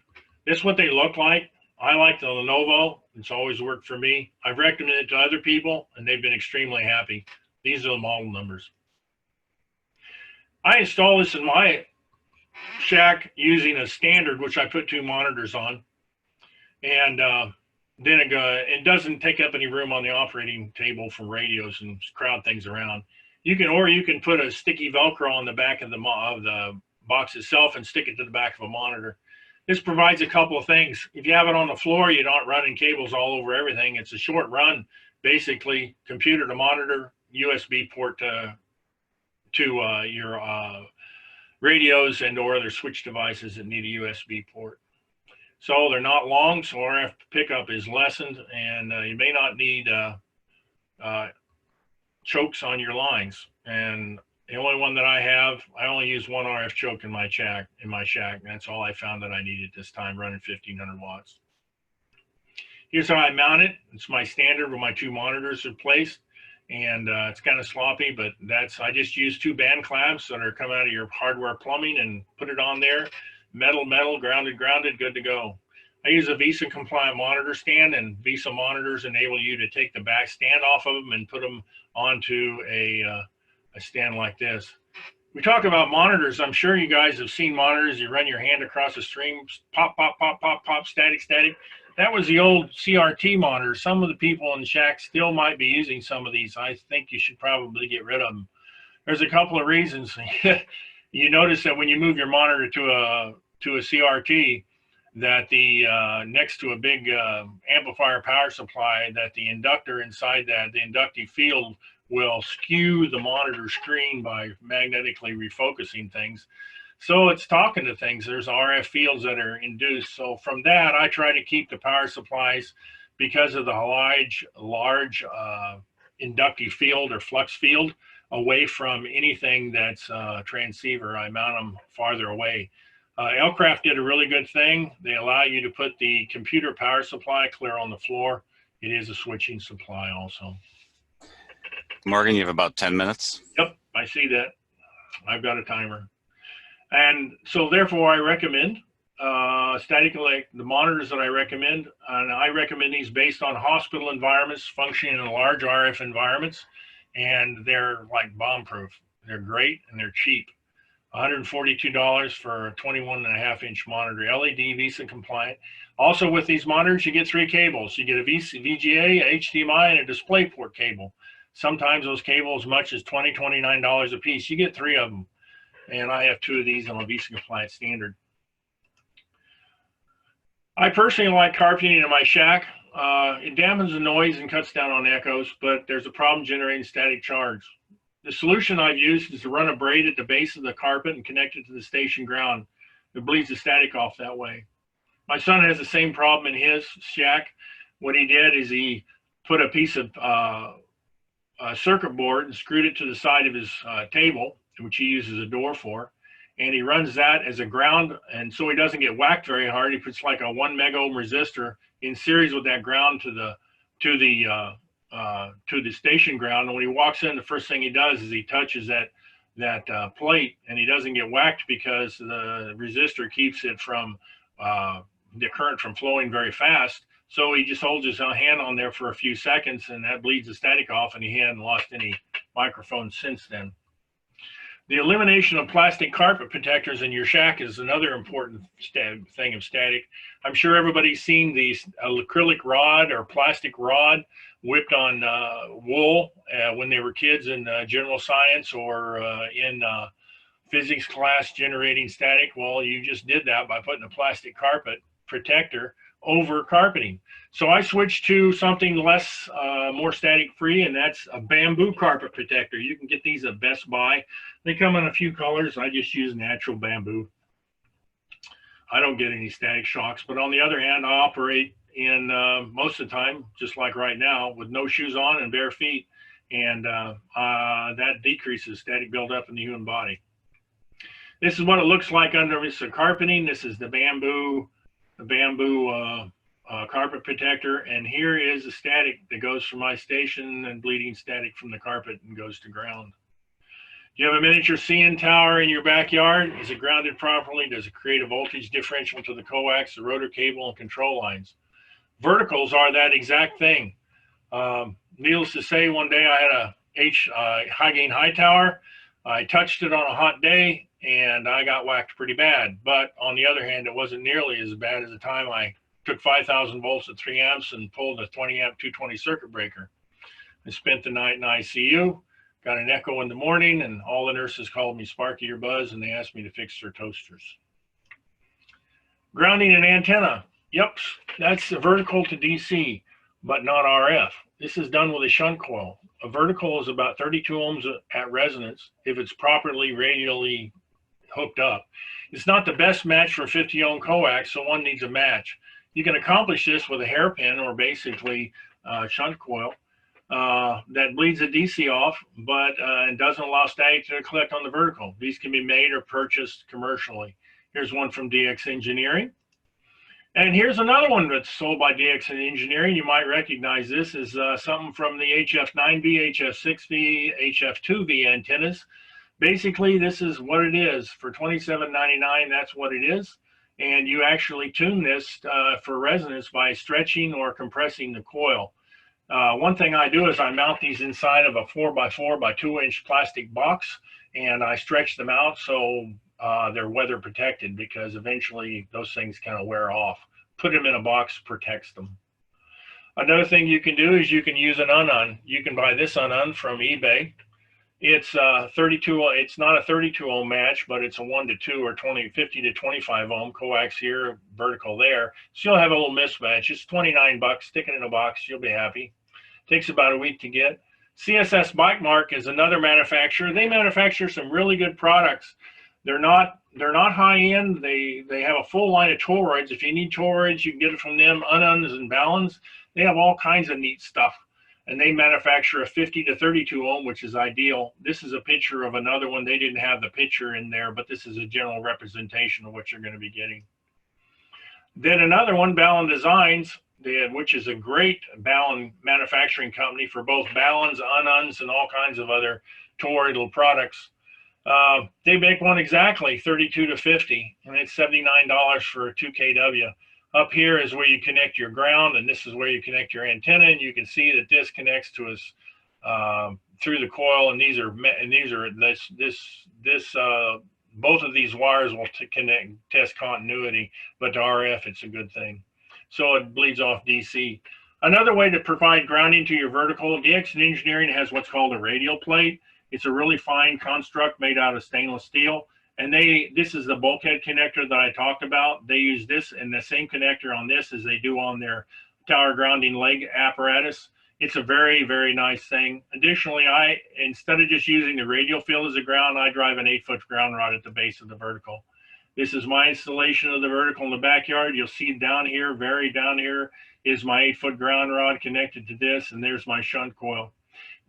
This is what they look like. I like the Lenovo. It's always worked for me. I've recommended it to other people, and they've been extremely happy. These are the model numbers. I installed this in my shack using a standard, which I put 2 monitors on, and then it doesn't take up any room on the operating table from radios and crowd things around. You can put a sticky Velcro on the back of the box itself and stick it to the back of a monitor. This provides a couple of things. If you have it on the floor, you're not running cables all over everything. It's a short run, basically computer to monitor, USB port to your radios and or other switch devices that need a USB port. So they're not long, so RF pickup is lessened, and you may not need chokes on your lines. And the only one that I only use 1 RF choke in my shack. And that's all I found that I needed this time, running 1500 watts. Here's how I mount it. It's my standard where my 2 monitors are placed, and it's kind of sloppy, but I just use 2 band clamps that are come out of your hardware plumbing and put it on there. Metal, grounded, good to go. I use a VESA compliant monitor stand, and VESA monitors enable you to take the back stand off of them and put them onto a stand like this. We talk about monitors. I'm sure you guys have seen monitors. You run your hand across the stream, pop, pop, pop, pop, pop, static. That was the old CRT monitor. Some of the people in the shack still might be using some of these. I think you should probably get rid of them. There's a couple of reasons. You notice that when you move your monitor to a CRT, that the next to a big amplifier power supply, that the inductor inside that, the inductive field, will skew the monitor screen by magnetically refocusing things. So it's talking to things. There's RF fields that are induced. So from that, I try to keep the power supplies, because of the large inductive field or flux field, away from anything that's transceiver. I mount them farther away. Elcraft did a really good thing. They allow you to put the computer power supply clear on the floor. It is a switching supply also. Morgan, you have about 10 minutes. Yep, I see that. I've got a timer. And so therefore I recommend the monitors that I recommend, and I recommend these based on hospital environments, functioning in large RF environments, and they're like bomb-proof. They're great and they're cheap. $142 for a 21.5-inch monitor, LED, VESA compliant. Also with these monitors, you get 3 cables. You get a VGA, a HDMI, and a DisplayPort cable. Sometimes those cables as much as $20, $29 a piece. You get 3 of them. And I have 2 of these on a VESA compliant standard. I personally like carpeting in my shack. It dampens the noise and cuts down on echoes, but there's a problem generating static charge. The solution I've used is to run a braid at the base of the carpet and connect it to the station ground. It bleeds the static off that way. My son has the same problem in his shack. What he did is he put a piece of circuit board and screwed it to the side of his table, which he uses a door for, and he runs that as a ground, and so he doesn't get whacked very hard. He puts like a 1 mega ohm resistor in series with that ground to the station ground. And when he walks in, the first thing he does is he touches that plate, and he doesn't get whacked because the resistor keeps it from the current from flowing very fast. So he just holds his hand on there for a few seconds, and that bleeds the static off, and he hadn't lost any microphones since then. The elimination of plastic carpet protectors in your shack is another important thing of static. I'm sure everybody's seen these acrylic rod or plastic rod whipped on wool when they were kids in general science or in physics class generating static. Well, you just did that by putting a plastic carpet protector over carpeting. So I switched to something less, more static free, and that's a bamboo carpet protector. You can get these at Best Buy. They come in a few colors. I just use natural bamboo. I don't get any static shocks, but on the other hand, I operate in most of the time, just like right now, with no shoes on and bare feet, and that decreases static buildup in the human body. This is what it looks like under this carpeting. This is the bamboo carpet protector, and here is the static that goes from my station and bleeding static from the carpet and goes to ground. Do you have a miniature CN tower in your backyard? Is it grounded properly? Does it create a voltage differential to the coax, the rotor cable, and control lines? Verticals are that exact thing. Needless to say, one day I had a high gain high tower. I touched it on a hot day, and I got whacked pretty bad. But on the other hand, it wasn't nearly as bad as the time I took 5,000 volts at 3 amps and pulled a 20 amp 220 circuit breaker. I spent the night in ICU, got an echo in the morning, and all the nurses called me Sparky or Buzz, and they asked me to fix their toasters. Grounding an antenna. Yep, that's a vertical to DC, but not RF. This is done with a shunt coil. A vertical is about 32 ohms at resonance if it's properly radially hooked up. It's not the best match for 50 ohm coax, so one needs a match. You can accomplish this with a hairpin or basically shunt coil that bleeds the DC off, but it doesn't allow static to collect on the vertical. These can be made or purchased commercially. Here's one from DX Engineering. And here's another one that's sold by DX Engineering. You might recognize this as something from the HF9V, HF6V, HF2V antennas. Basically, this is what it is. For $27.99, that's what it is. And you actually tune this for resonance by stretching or compressing the coil. One thing I do is I mount these inside of a 4x4 by 2-inch plastic box, and I stretch them out so they're weather protected, because eventually those things kind of wear off. Put them in a box protects them. Another thing you can do is you can use an Unon. You can buy this Unon from eBay. It's 32. It's not a 32 ohm match, but it's a 1 to 2 or 50 to 25 ohm coax here, vertical there. So you'll have a little mismatch. It's 29 bucks. Stick it in a box. You'll be happy. Takes about a week to get. CSS BikeMark is another manufacturer. They manufacture some really good products. They're not high end. They have a full line of toroids. If you need toroids, you can get it from them. Unons and Ballons. They have all kinds of neat stuff. And they manufacture a 50 to 32 ohm, which is ideal. This is a picture of another one. They didn't have the picture in there, but this is a general representation of what you're going to be getting. Then another one, Ballon Designs, which is a great Ballon manufacturing company for both Ballons, Unons, and all kinds of other toroidal products. They make one exactly 32 to 50, and it's $79 for a 2 kW. Up here is where you connect your ground, and this is where you connect your antenna. And you can see that this connects to us through the coil, and both of these wires will test continuity, but to RF it's a good thing. So it bleeds off DC. Another way to provide grounding to your vertical, DX Engineering has what's called a radial plate. It's a really fine construct made out of stainless steel. And this is the bulkhead connector that I talked about. They use this and the same connector on this as they do on their tower grounding leg apparatus. It's a very, very nice thing. Additionally, instead of just using the radial field as a ground, I drive an 8-foot ground rod at the base of the vertical. This is my installation of the vertical in the backyard. You'll see down here, very down here, is my 8-foot ground rod connected to this, and there's my shunt coil.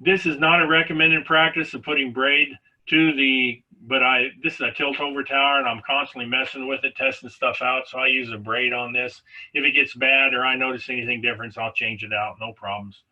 This is not a recommended practice of putting braid to the, but this is a tilt over tower, and I'm constantly messing with it, testing stuff out. So I use a braid on this. If it gets bad or I notice anything different, I'll change it out, no problems.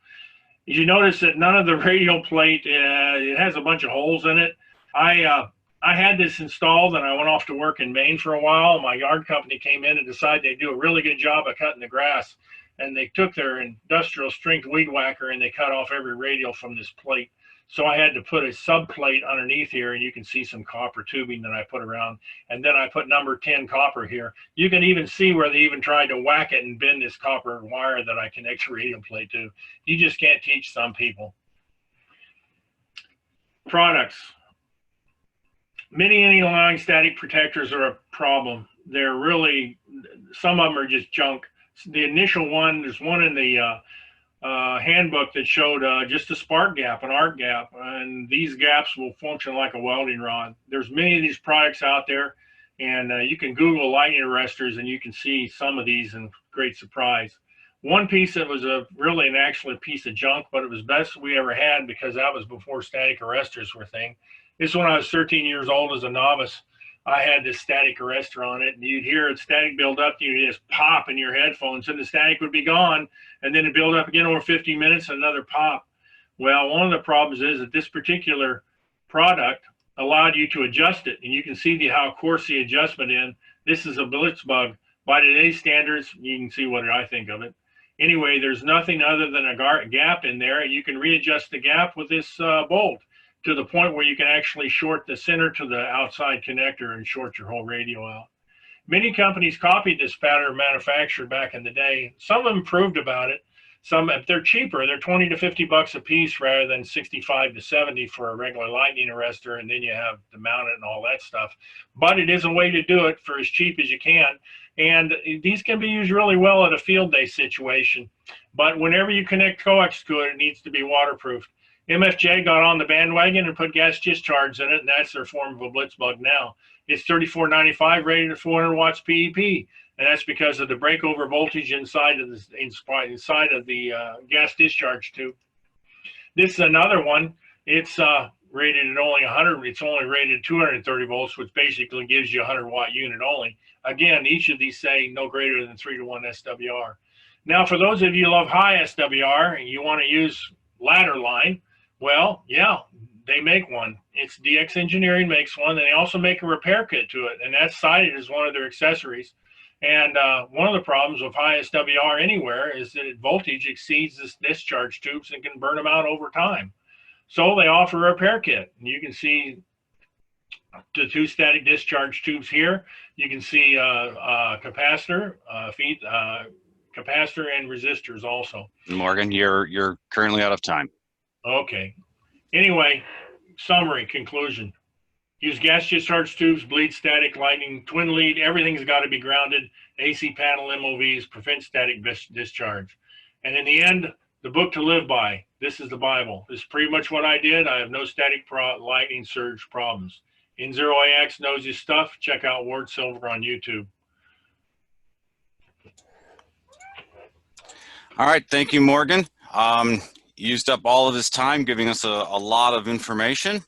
As you notice that none of the radial plate, it has a bunch of holes in it. I had this installed and I went off to work in Maine for a while. My yard company came in and decided they'd do a really good job of cutting the grass. And they took their industrial strength weed whacker and they cut off every radial from this plate. So I had to put a sub plate underneath here, and you can see some copper tubing that I put around. And then I put number 10 copper here. You can even see where they even tried to whack it and bend this copper wire that I connect the radial plate to. You just can't teach some people. Products. Many anti-aliasing static protectors are a problem. They're really, some of them are just junk. The initial one, there's one in the handbook that showed just a spark gap, an arc gap, and these gaps will function like a welding rod. There's many of these products out there, and you can Google lightning arresters and you can see some of these in great surprise. One piece that was really actually a piece of junk, but it was best we ever had because that was before static arresters were a thing. This is when I was 13 years old as a novice. I had this static arrestor on it, and you'd hear it static build up, you'd just pop in your headphones, and the static would be gone, and then it build up again over 50 minutes, and another pop. Well, one of the problems is that this particular product allowed you to adjust it, and you can see how coarse the adjustment is. This is a Blitz Bug. By today's standards, you can see what I think of it. Anyway, there's nothing other than a gap in there, and you can readjust the gap with this bolt. to the point where you can actually short the center to the outside connector and short your whole radio out. Many companies copied this pattern of manufacture back in the day. Some of them improved about it. Some, if they're cheaper, they're 20 to 50 bucks a piece rather than 65 to 70 for a regular lightning arrestor, and then you have to mount it and all that stuff. But it is a way to do it for as cheap as you can. And these can be used really well at a field day situation. But whenever you connect coax to it, it needs to be waterproof. MFJ got on the bandwagon and put gas discharge in it, and that's their form of a Blitz Bug now. It's 3495 rated at 400 watts PEP, and that's because of the breakover voltage inside of the gas discharge tube. This is another one. It's rated at only 100. It's only rated 230 volts, which basically gives you a 100-watt unit only. Again, each of these say no greater than 3-to-1 SWR. Now, for those of you who love high SWR and you want to use ladder line, well, yeah, they make one. It's DX Engineering makes one, and they also make a repair kit to it, and that's cited as one of their accessories. And one of the problems with high SWR anywhere is that voltage exceeds this discharge tubes and can burn them out over time. So they offer a repair kit, and you can see the 2 static discharge tubes here. You can see capacitor, capacitor, and resistors also. Morgan, you're currently out of time. Okay. Anyway, summary, conclusion. Use gas discharge tubes, bleed static, lightning, twin lead. Everything's got to be grounded. AC panel MOVs, prevent static discharge. And in the end, the book to live by. This is the Bible. This is pretty much what I did. I have no static lightning surge problems. N0AX knows his stuff. Check out Ward Silver on YouTube. All right. Thank you, Morgan. Used up all of his time giving us a lot of information.